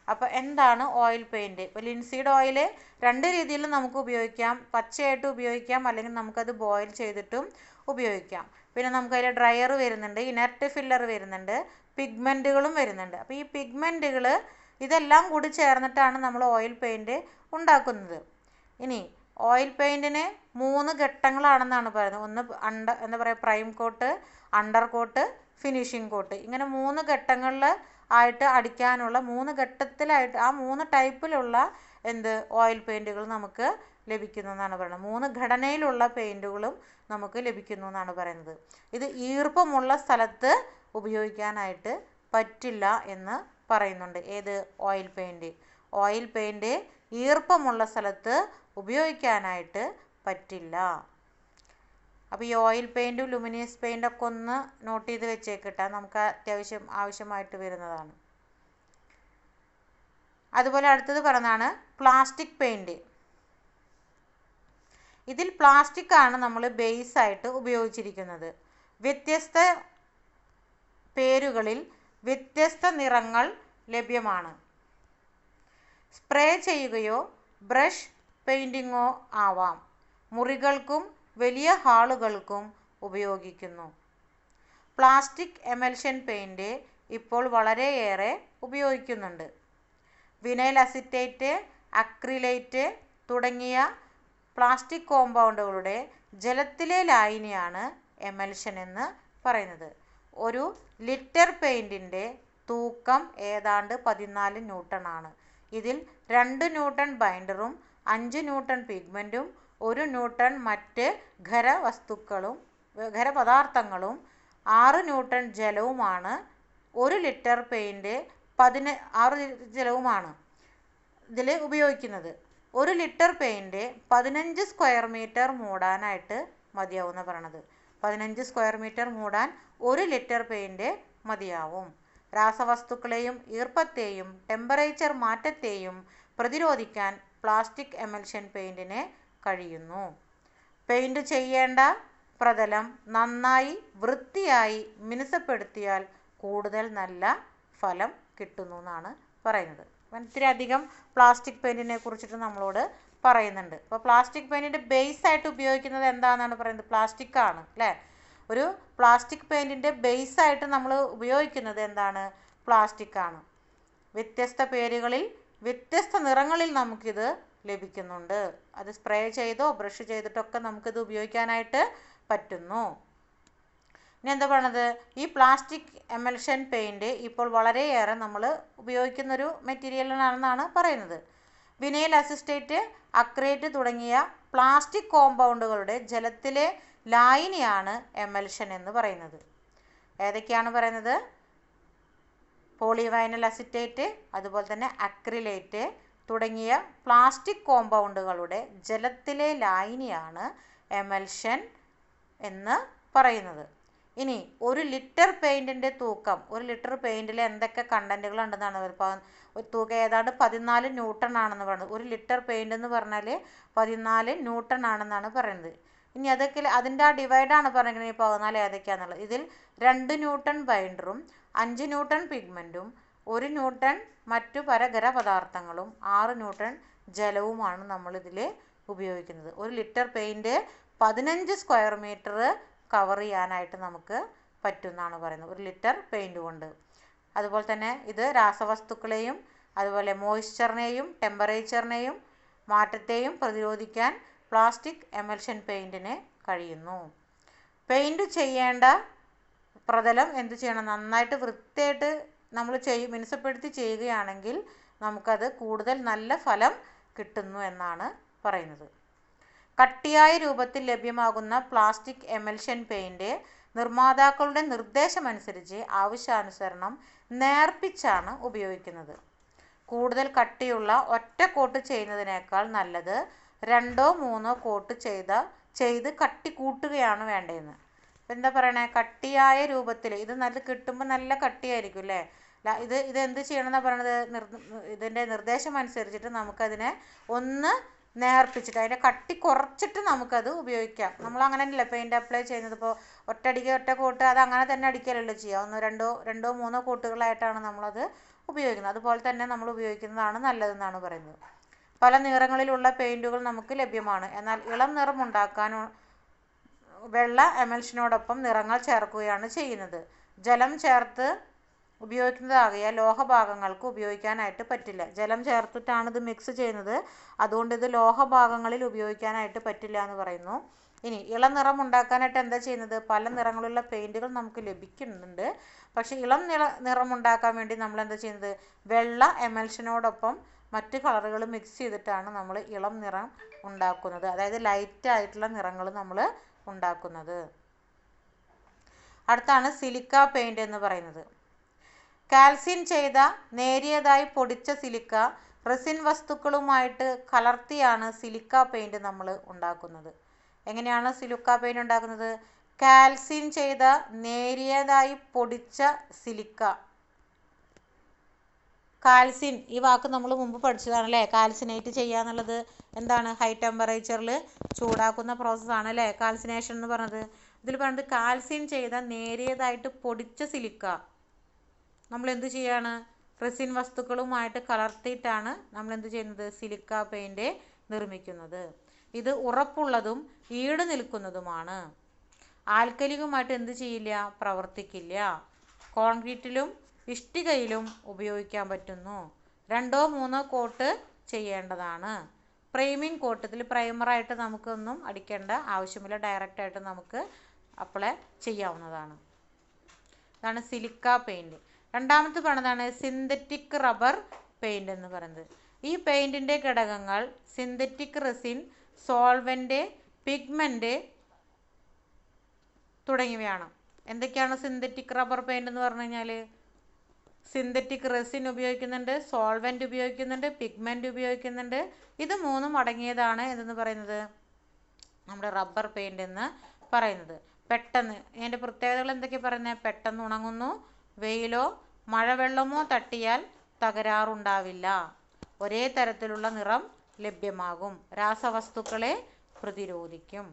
അപ്പോൾ എന്താണ് ഓയിൽ പെയിൻറ്റ്? ഇപ്പോൾ ലിൻസീഡ് ഓയിൽ 2 രീതിയിൽ നമുക്ക് ഉപയോഗിക്കാം. പച്ചയായിട്ട് ഉപയോഗിക്കാം, അല്ലെങ്കിൽ നമുക്കത് ബോയിൽ ചെയ്തിട്ടും ഉപയോഗിക്കാം. പിന്നെ നമുക്കതിൽ ഡ്രയർ വരുന്നുണ്ട്, ഇനർട്ട് ഫില്ലർ വരുന്നുണ്ട്, പിഗ്മെൻറ്റുകളും വരുന്നുണ്ട്. അപ്പോൾ ഈ പിഗ്മെൻറ്റുകൾ ഇതെല്ലാം കൂടി ചേർന്നിട്ടാണ് നമ്മൾ ഓയിൽ പെയിൻറ്റ് ഉണ്ടാക്കുന്നത്. ഇനി ഓയിൽ പെയിൻറ്റിന് 3 ഘട്ടങ്ങളാണെന്നാണ് പറയുന്നത്. ഒന്ന് എന്താ പറയുക, prime coat, under coat, finishing coat. ഇങ്ങനെ 3 ഘട്ടങ്ങളിൽ ആയിട്ട് അടിക്കാനുള്ള 3 ഘട്ടത്തിലായിട്ട് ആ 3 ടൈപ്പിലുള്ള ഓയിൽ പെയിൻറ്റുകൾ നമുക്ക് ലഭിക്കുന്നു എന്നാണ് പറയുന്നത്. 3 ഘടനയിലുള്ള പെയിൻറ്റുകളും നമുക്ക് ലഭിക്കുന്നു എന്നാണ് പറയുന്നത്. ഇത് ഈർപ്പമുള്ള സ്ഥലത്ത് ഉപയോഗിക്കാനായിട്ട് പറ്റില്ല എന്ന് പറയുന്നുണ്ട്. ഏത്, ഓയിൽ പെയിൻറ്റ്. ഓയിൽ പെയിൻറ്റ് ഈർപ്പമുള്ള സ്ഥലത്ത് ഉപയോഗിക്കാനായിട്ട് പറ്റില്ല. അപ്പോൾ ഈ ഓയിൽ പെയിൻറ്റും ലുമിനിയസ് പെയിൻറ്റൊക്കെ ഒന്ന് നോട്ട് ചെയ്ത് വെച്ചേക്കിട്ടാൽ നമുക്ക് ആവശ്യമായിട്ട് വരുന്നതാണ്. അതുപോലെ അടുത്തത് പറയുന്നതാണ് പ്ലാസ്റ്റിക് പെയിൻറ്റ്. ഇതിൽ പ്ലാസ്റ്റിക് ആണ് നമ്മൾ ബേസ് ആയിട്ട് ഉപയോഗിച്ചിരിക്കുന്നത്. വ്യത്യസ്ത പേരുകളിൽ വ്യത്യസ്ത നിറങ്ങൾ ലഭ്യമാണ്. സ്പ്രേ ചെയ്യുകയോ ബ്രഷ് പെയിൻറ്റിങ്ങോ ആവാം. മുറികൾക്കും വലിയ ഹാളുകൾക്കും ഉപയോഗിക്കുന്നു. പ്ലാസ്റ്റിക് എമൽഷൻ പെയിൻറ്റ് ഇപ്പോൾ വളരെയേറെ ഉപയോഗിക്കുന്നുണ്ട്. വിനൈൽ അസിറ്റേറ്റ്, അക്രിലേറ്റ് തുടങ്ങിയ പ്ലാസ്റ്റിക് കോമ്പൗണ്ടുകളുടെ ജലത്തിലെ ലായനിയാണ് എമൽഷൻ എന്ന് പറയുന്നത്. ഒരു ലിറ്റർ പെയിൻറ്റിൻ്റെ തൂക്കം ഏതാണ്ട് 14 ന്യൂട്ടൺ ആണ്. ഇതിൽ 2 ന്യൂട്ടൺ ബൈൻഡറും 5 ന്യൂട്ടൺ പിഗ്മെൻറ്റും 1 ന്യൂട്ടൺ മറ്റ് ഖരപദാർത്ഥങ്ങളും 6 ന്യൂട്ടൺ ജലവുമാണ്. 1 ലിറ്റർ പെയിൻറ്റ് 6 ജലവുമാണ് ഇതിൽ ഉപയോഗിക്കുന്നത്. 1 ലിറ്റർ പെയിൻറ്റ് 15 സ്ക്വയർ മീറ്റർ മൂടാനായിട്ട് മതിയാവുമെന്ന് പറയണത്. 15 സ്ക്വയർ മീറ്റർ മൂടാൻ 1 ലിറ്റർ പെയിൻറ്റ് മതിയാവും. രാസവസ്തുക്കളെയും ഈർപ്പത്തെയും ടെമ്പറേച്ചർ മാറ്റത്തെയും പ്രതിരോധിക്കാൻ പ്ലാസ്റ്റിക് എമൽഷൻ പെയിൻറ്റിന് കഴിയുന്നു. പെയിൻറ്റ് ചെയ്യേണ്ട പ്രതലം നന്നായി വൃത്തിയായി മിനുസപ്പെടുത്തിയാൽ കൂടുതൽ നല്ല ഫലം കിട്ടുന്നു എന്നാണ് പറയുന്നത്. ഇത്തിരി അധികം പ്ലാസ്റ്റിക് പെയിൻറ്റിനെ കുറിച്ചിട്ട് നമ്മളോട് പറയുന്നുണ്ട്. അപ്പോൾ പ്ലാസ്റ്റിക് പെയിൻറ്റിൻ്റെ ബേസ് ആയിട്ട് ഉപയോഗിക്കുന്നത് എന്താണെന്നാണ് പറയുന്നത്? പ്ലാസ്റ്റിക് ആണ് അല്ലേ? ഒരു പ്ലാസ്റ്റിക് പെയിൻറ്റിൻ്റെ ബേസ് ആയിട്ട് നമ്മൾ ഉപയോഗിക്കുന്നത് എന്താണ്? പ്ലാസ്റ്റിക് ആണ്. വ്യത്യസ്ത പേരുകളിൽ വ്യത്യസ്ത നിറങ്ങളിൽ നമുക്കിത് ലഭിക്കുന്നുണ്ട്. അത് സ്പ്രേ ചെയ്തോ ബ്രഷ് ചെയ്തിട്ടൊക്കെ നമുക്കിത് ഉപയോഗിക്കാനായിട്ട് പറ്റുന്നു. ഇനി എന്താ പറയണത്? ഈ പ്ലാസ്റ്റിക് എമൽഷൻ പെയിൻറ്റ് ഇപ്പോൾ വളരെയേറെ നമ്മൾ ഉപയോഗിക്കുന്നൊരു മെറ്റീരിയലാണെന്നാണ് പറയുന്നത്. വിനൈൽ അസിറ്റേറ്റ്, അക്രിലേറ്റ് തുടങ്ങിയ പ്ലാസ്റ്റിക് കോമ്പൗണ്ടുകളുടെ ജലത്തിലെ ലായനിയാണ് എമൽഷൻ എന്ന് പറയുന്നത്. ഏതൊക്കെയാണ് പറയുന്നത്? പോളിവൈനൽ അസിറ്റേറ്റ്, അതുപോലെ തന്നെ അക്രിലേറ്റ് തുടങ്ങിയ പ്ലാസ്റ്റിക് കോമ്പൗണ്ടുകളുടെ ജലത്തിലെ ലായനിയാണ് എമൽഷൻ എന്ന് പറയുന്നത്. ഇനി 1 ലിറ്റർ പെയിൻറ്റിൻ്റെ തൂക്കം, 1 ലിറ്റർ പെയിൻറ്റിൽ എന്തൊക്കെ കണ്ടൻറ്റുകൾ ഉണ്ടെന്നാണ് ഒരു തൂക്കം ഏതാണ്ട് 14 ന്യൂട്ടൺ ആണെന്ന് പറയുന്നത്. 1 ലിറ്റർ പെയിൻ്റ് എന്ന് പറഞ്ഞാൽ 14 ന്യൂട്ടൺ ആണെന്നാണ് പറയുന്നത്. ഇനി അതൊക്കെ അതിൻ്റെ ആ ഡിവൈഡാണ് പറഞ്ഞിരിക്കുന്നത്. ഈ 14 ഏതൊക്കെയാണെന്നുള്ളത്. ഇതിൽ 2 ന്യൂട്ടൺ ബൈൻഡറും 5 ന്യൂട്ടൺ പിഗ്മെൻറ്റും 1 ന്യൂട്ടൺ മറ്റു ഖരപദാർത്ഥങ്ങളും 6 ന്യൂട്ടൺ ജലവുമാണ് നമ്മളിതിൽ ഉപയോഗിക്കുന്നത്. 1 litre paint 15 square metre cover ചെയ്യാനായിട്ട് നമുക്ക് പറ്റുമെന്നാണ് പറയുന്നത് 1 ലിറ്റർ പെയിൻറ്റ് കൊണ്ട്. അതുപോലെ തന്നെ ഇത് രാസവസ്തുക്കളെയും അതുപോലെ മോയ്സ്ചറിനെയും ടെമ്പറേച്ചറിനെയും മാറ്റത്തെയും പ്രതിരോധിക്കാൻ പ്ലാസ്റ്റിക് എമൽഷൻ പെയിൻറ്റിന് കഴിയുന്നു. പെയിൻറ്റ് ചെയ്യേണ്ട പ്രതലം എന്ത് ചെയ്യണം? നന്നായിട്ട് വൃത്തിയായിട്ട് നമ്മൾ മിനുസപ്പെടുത്തി ചെയ്യുകയാണെങ്കിൽ നമുക്കത് കൂടുതൽ നല്ല ഫലം കിട്ടുന്നു എന്നാണ് പറയുന്നത്. കട്ടിയായ രൂപത്തിൽ ലഭ്യമാകുന്ന പ്ലാസ്റ്റിക് എമൽഷൻ പെയിൻറ്റ് നിർമ്മാതാക്കളുടെ നിർദ്ദേശമനുസരിച്ച് ആവശ്യാനുസരണം നേർപ്പിച്ചാണ് ഉപയോഗിക്കുന്നത്. കൂടുതൽ കട്ടിയുള്ള ഒറ്റ കോട്ട് ചെയ്യുന്നതിനേക്കാൾ നല്ലത് 2-3 കോട്ട് ചെയ്ത് കട്ടി കൂട്ടുകയാണ് വേണ്ടതെന്ന്. എന്താ പറയണേ? കട്ടിയായ രൂപത്തിൽ ഇത് കിട്ടുമ്പോൾ നല്ല കട്ടിയായിരിക്കും അല്ലേ? ഇത് എന്ത് ചെയ്യണമെന്നാണ് പറയണത്? ഇതിൻ്റെ നിർദ്ദേശം അനുസരിച്ചിട്ട് നമുക്കതിനെ ഒന്ന് നേർപ്പിച്ചിട്ട് അതിൻ്റെ കട്ടി കുറച്ചിട്ട് നമുക്കത് ഉപയോഗിക്കാം. നമ്മൾ അങ്ങനെയല്ല പെയിൻറ്റ് അപ്ലൈ ചെയ്യുന്നത്. ഇപ്പോൾ ഒറ്റ കോട്ട് അത് അങ്ങനെ തന്നെ അടിക്കലല്ലോ ചെയ്യുക. 2-3 കോട്ടുകളായിട്ടാണ് നമ്മളത് ഉപയോഗിക്കുന്നത്. അതുപോലെ തന്നെ നമ്മൾ ഉപയോഗിക്കുന്നതാണ് നല്ലതെന്നാണ് പറയുന്നത്. പല നിറങ്ങളിലുള്ള പെയിൻറ്റുകൾ നമുക്ക് ലഭ്യമാണ്. എന്നാൽ ഇളം നിറം ഉണ്ടാക്കാൻ വെള്ള എമൽഷനോടൊപ്പം നിറങ്ങൾ ചേർക്കുകയാണ് ചെയ്യുന്നത്. ജലം ചേർത്ത് ഉപയോഗിക്കുന്നതാകിയാൽ ലോഹഭാഗങ്ങൾക്ക് ഉപയോഗിക്കാനായിട്ട് പറ്റില്ല. ജലം ചേർത്തിട്ടാണ് ഇത് മിക്സ് ചെയ്യുന്നത്. അതുകൊണ്ട് ഇത് ലോഹഭാഗങ്ങളിൽ ഉപയോഗിക്കാനായിട്ട് പറ്റില്ല എന്ന് പറയുന്നു. ഇനി ഇളം നിറം ഉണ്ടാക്കാനായിട്ട് എന്താ ചെയ്യുന്നത്? പല നിറങ്ങളുള്ള പെയിൻറ്റുകൾ നമുക്ക് ലഭിക്കുന്നുണ്ട്. പക്ഷേ ഇളം നിറം ഉണ്ടാക്കാൻ വേണ്ടി നമ്മൾ എന്താ ചെയ്യുന്നത്? വെള്ള എമൽഷനോടൊപ്പം മറ്റ് കളറുകൾ മിക്സ് ചെയ്തിട്ടാണ് നമ്മൾ ഇളം നിറം ഉണ്ടാക്കുന്നത്. അതായത് ലൈറ്റായിട്ടുള്ള നിറങ്ങൾ നമ്മൾ ഉണ്ടാക്കുന്നത്. അടുത്താണ് സിലിക്ക പെയിൻറ്റ് എന്ന് പറയുന്നത്. കാൽസ്യം ചെയ്ത നേരിയതായി പൊടിച്ച സിലിക്ക റെസിൻ വസ്തുക്കളുമായിട്ട് കലർത്തിയാണ് സിലിക്ക പെയിൻറ്റ് നമ്മൾ ഉണ്ടാക്കുന്നത്. എങ്ങനെയാണ് സിലിക്ക പെയിൻറ്റ് ഉണ്ടാക്കുന്നത്? കാൽസ്യം ചെയ്ത നേരിയതായി പൊടിച്ച സിലിക്ക കാൽസിൻ, ഈ വാക്ക് നമ്മൾ മുമ്പ് പഠിച്ചതാണ് അല്ലേ. കാൽസിനേറ്റ് ചെയ്യുക എന്നുള്ളത് എന്താണ്? ഹൈ ടെമ്പറേച്ചറിൽ ചൂടാക്കുന്ന പ്രോസസ്സാണ് അല്ലേ കാൽസിനേഷൻ എന്ന് പറഞ്ഞത്. ഇതിൽ പറഞ്ഞത് കാൽസിൻ ചെയ്ത നേരിയതായിട്ട് പൊടിച്ച സിലിക്ക നമ്മൾ എന്ത് ചെയ്യാണ്? റെസിൻ വസ്തുക്കളുമായിട്ട് കലർത്തിയിട്ടാണ് നമ്മൾ എന്ത് ചെയ്യുന്നത്? സിലിക്ക പെയിൻറ് നിർമ്മിക്കുന്നത്. ഇത് ഉറപ്പുള്ളതും ഈട് നിൽക്കുന്നതുമാണ്. ആൽക്കലിയുമായിട്ട് എന്ത് ചെയ്യില്ല? പ്രവർത്തിക്കില്ല. കോൺക്രീറ്റിലും ഇഷ്ടികയിലും ഉപയോഗിക്കാൻ പറ്റുന്നു. 2 or 3 കോട്ട് ചെയ്യേണ്ടതാണ്. പ്രൈമിങ് കോട്ട്, ഇതിൽ പ്രൈമറായിട്ട് നമുക്കൊന്നും അടിക്കേണ്ട ആവശ്യമില്ല, ഡയറക്റ്റായിട്ട് നമുക്ക് അപ്ലൈ ചെയ്യാവുന്നതാണ്. ഇതാണ് സിലിക്ക പെയിൻറ്. രണ്ടാമത്തെ പറഞ്ഞതാണ് സിന്തറ്റിക് റബ്ബർ പെയിൻറ് എന്ന് പറയുന്നത്. ഈ പെയിൻറ്റിൻ്റെ ഘടകങ്ങൾ സിന്തറ്റിക് റെസിൻ, സോൾവെൻറ്റ്, പിഗ്മെൻറ്റ് തുടങ്ങിയവയാണ്. എന്തൊക്കെയാണ് സിന്തറ്റിക് റബ്ബർ പെയിൻറ് എന്ന് പറഞ്ഞു കഴിഞ്ഞാൽ? സിന്തറ്റിക് റെസിൻ ഉപയോഗിക്കുന്നുണ്ട്, സോൾവെൻറ്റ് ഉപയോഗിക്കുന്നുണ്ട്, പിഗ്മെൻറ്റ് ഉപയോഗിക്കുന്നുണ്ട്. ഇത് 3 അടങ്ങിയതാണ് എന്തെന്ന് പറയുന്നത്? നമ്മുടെ റബ്ബർ പെയിൻറ് എന്ന് പറയുന്നത്. പെട്ടെന്ന് ഇതിൻ്റെ പ്രത്യേകതകൾ എന്തൊക്കെയാണ് പറയുന്നത്? പെട്ടെന്ന് ഉണങ്ങുന്നു, വെയിലോ മഴവെള്ളമോ തട്ടിയാൽ തകരാറുണ്ടാവില്ല, ഒരേ തരത്തിലുള്ള നിറം ലഭ്യമാകും, രാസവസ്തുക്കളെ പ്രതിരോധിക്കും.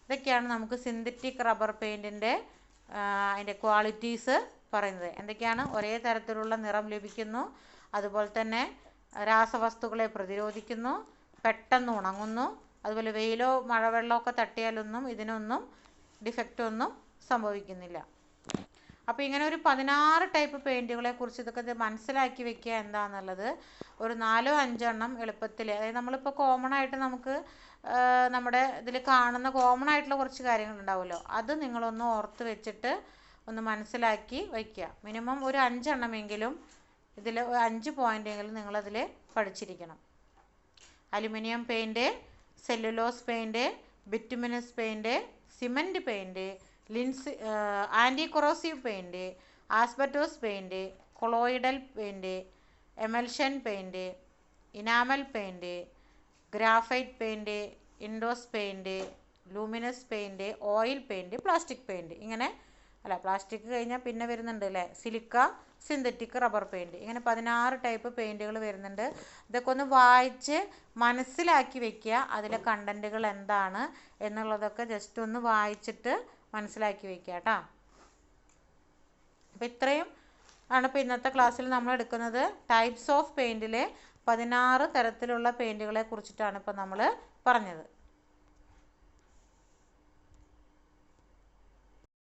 ഇതൊക്കെയാണ് നമുക്ക് സിന്തറ്റിക് റബ്ബർ പെയിൻറ്റിൻ്റെ അതിൻ്റെ ക്വാളിറ്റീസ് പറയുന്നത്. എന്തൊക്കെയാണ്? ഒരേ തരത്തിലുള്ള നിറം ലഭിക്കുന്നു, അതുപോലെ തന്നെ രാസവസ്തുക്കളെ പ്രതിരോധിക്കുന്നു, പെട്ടെന്ന് ഉണങ്ങുന്നു, അതുപോലെ വെയിലോ മഴവെള്ളമൊക്കെ തട്ടിയാലൊന്നും ഇതിനൊന്നും ഡിഫക്റ്റ് ഒന്നും സംഭവിക്കുന്നില്ല. അപ്പോൾ ഇങ്ങനെ ഒരു 16 ടൈപ്പ് പെയിൻറ്റുകളെ കുറിച്ച് ഇതൊക്കെ മനസ്സിലാക്കി വെക്കുക എന്താണെന്നുള്ളത്. ഒരു 4-5 എണ്ണം എളുപ്പത്തിൽ, അതായത് നമ്മളിപ്പോൾ കോമൺ ആയിട്ട് നമുക്ക് നമ്മുടെ ഇതിൽ കാണുന്ന കോമൺ ആയിട്ടുള്ള കുറച്ച് കാര്യങ്ങളുണ്ടാവുമല്ലോ, അത് നിങ്ങളൊന്ന് ഓർത്ത് വെച്ചിട്ട് ഒന്ന് മനസ്സിലാക്കി വയ്ക്കുക. മിനിമം ഒരു 5 എണ്ണമെങ്കിലും ഇതിൽ 5 പോയിൻ്റെങ്കിലും നിങ്ങളതിൽ പഠിച്ചിരിക്കണം. Aluminium paint, cellulose paint, bituminous paint, cement paint, anti corrosive paint, asbestos paint, colloidal paint, emulsion paint, enamel paint, graphite paint, inodorous paint, luminous paint, oil paint, plastic paint. ഇങ്ങനെ അല്ല, പ്ലാസ്റ്റിക് കഴിഞ്ഞാൽ പിന്നെ വരുന്നുണ്ട് അല്ലേ സിലിക്ക, സിന്തറ്റിക് റബ്ബർ പെയിൻറ്റ്. ഇങ്ങനെ 16 ടൈപ്പ് പെയിൻറ്റുകൾ വരുന്നുണ്ട്. ഇതൊക്കെ ഒന്ന് വായിച്ച് മനസ്സിലാക്കി വെക്കുക. അതിലെ കണ്ടൻറ്റുകൾ എന്താണ് എന്നുള്ളതൊക്കെ ജസ്റ്റ് ഒന്ന് വായിച്ചിട്ട് മനസ്സിലാക്കി വെക്കുക കേട്ടോ. അപ്പോൾ ഇത്രയും ആണ് ഇപ്പോൾ ഇന്നത്തെ ക്ലാസ്സിൽ നമ്മൾ എടുക്കുന്നത്. ടൈപ്സ് ഓഫ് പെയിൻറ്റിലെ 16 തരത്തിലുള്ള പെയിൻറ്റുകളെ കുറിച്ചിട്ടാണ് ഇപ്പോൾ നമ്മൾ പറഞ്ഞത്.